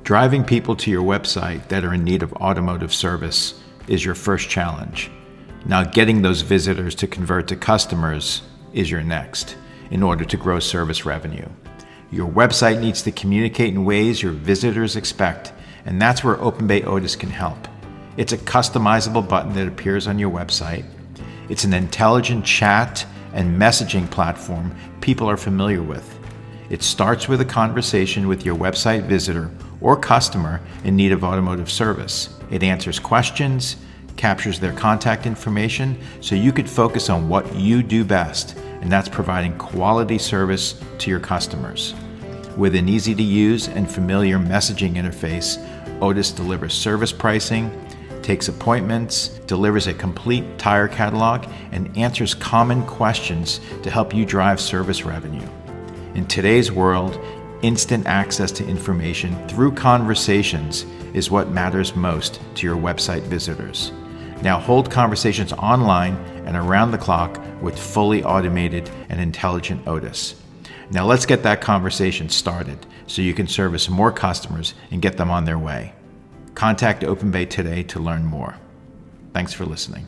Driving people to your website that are in need of automotive service is your first challenge. Now, getting those visitors to convert to customers is your next, in order to grow service revenue. Your website needs to communicate in ways your visitors expect, and that's where Openbay Otis can help. It's a customizable button that appears on your website. It's an intelligent chat and messaging platform people are familiar with. It starts with a conversation with your website visitor or customer in need of automotive service. It answers questions, captures their contact information, so you could focus on what you do best, and that's providing quality service to your customers. With an easy-to-use and familiar messaging interface, Otis delivers service pricing, takes appointments, delivers a complete tire catalog, and answers common questions to help you drive service revenue. In today's world, instant access to information through conversations is what matters most to your website visitors. Now hold conversations online and around the clock with fully automated and intelligent Otis. Now let's get that conversation started so you can service more customers and get them on their way. Contact Openbay today to learn more. Thanks for listening.